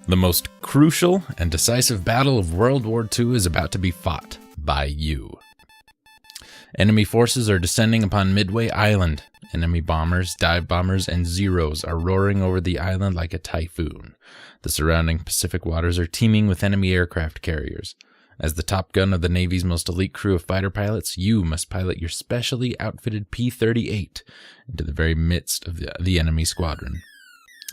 The most crucial and decisive battle of World War II is about to be fought by you. Enemy forces are descending upon Midway Island. Enemy bombers, dive bombers, and Zeros are roaring over the island like a typhoon. The surrounding Pacific waters are teeming with enemy aircraft carriers. As the top gun of the Navy's most elite crew of fighter pilots, you must pilot your specially outfitted P-38 into the very midst of the enemy squadron.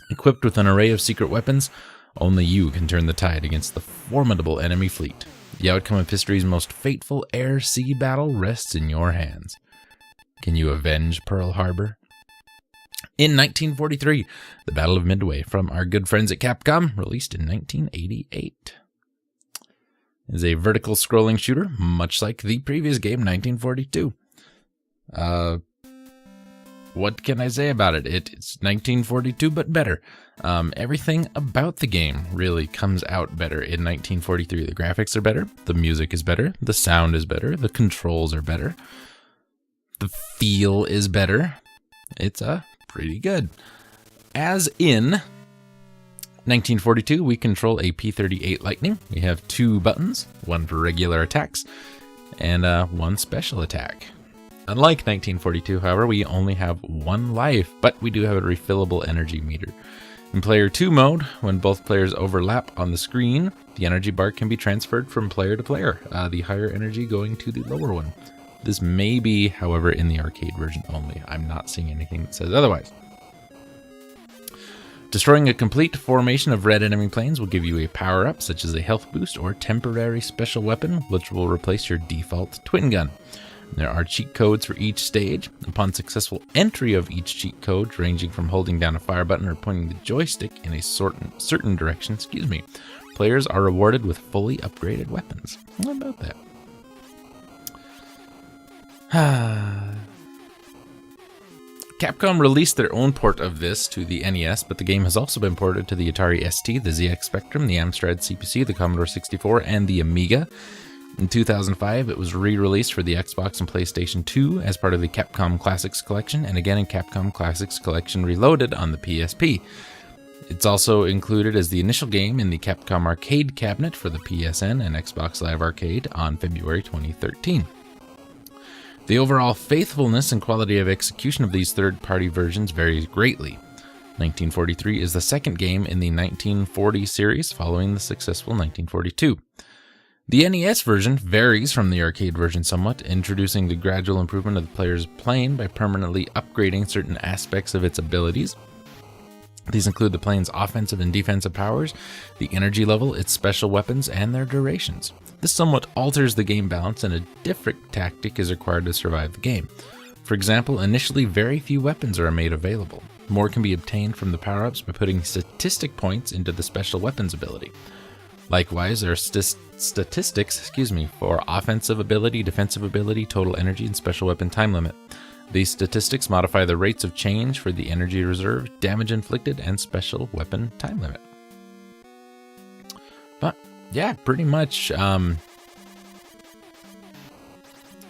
Equipped with an array of secret weapons, only you can turn the tide against the formidable enemy fleet. The outcome of history's most fateful air-sea battle rests in your hands. Can you avenge Pearl Harbor? In 1943, the Battle of Midway from our good friends at Capcom, released in 1988. Is a vertical scrolling shooter, much like the previous game, 1942. What can I say about it? It's 1942, but better. Everything about the game really comes out better in 1943. The graphics are better, the music is better, the sound is better, the controls are better, the feel is better. It's pretty good. As in 1942, we control a P-38 Lightning. We have 2 buttons, one for regular attacks and one special attack. Unlike 1942, however, we only have 1 life, but we do have a refillable energy meter. In Player 2 mode, when both players overlap on the screen, the energy bar can be transferred from player to player, the higher energy going to the lower one. This may be, however, in the arcade version only. I'm not seeing anything that says otherwise. Destroying a complete formation of red enemy planes will give you a power-up, such as a health boost or temporary special weapon, which will replace your default twin gun. There are cheat codes for each stage. Upon successful entry of each cheat code, ranging from holding down a fire button or pointing the joystick in a certain direction, players are rewarded with fully upgraded weapons. What about that? Capcom released their own port of this to the NES, but the game has also been ported to the Atari ST, the ZX Spectrum, the Amstrad CPC, the Commodore 64, and the Amiga. In 2005, it was re-released for the Xbox and PlayStation 2 as part of the Capcom Classics Collection, and again in Capcom Classics Collection Reloaded on the PSP. It's also included as the initial game in the Capcom Arcade cabinet for the PSN and Xbox Live Arcade on February 2013. The overall faithfulness and quality of execution of these third-party versions varies greatly. 1943 is the second game in the 1940 series following the successful 1942. The NES version varies from the arcade version somewhat, introducing the gradual improvement of the player's plane by permanently upgrading certain aspects of its abilities. These include the plane's offensive and defensive powers, the energy level, its special weapons, and their durations. This somewhat alters the game balance, and a different tactic is required to survive the game. For example, initially very few weapons are made available. More can be obtained from the power-ups by putting statistic points into the special weapons ability. Likewise, there are statistics for offensive ability, defensive ability, total energy, and special weapon time limit. These statistics modify the rates of change for the energy reserve, damage inflicted, and special weapon time limit. But yeah, pretty much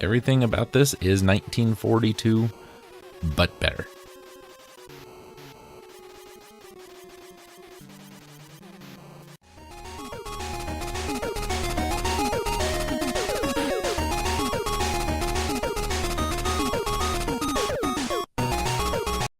everything about this is 1942, but better.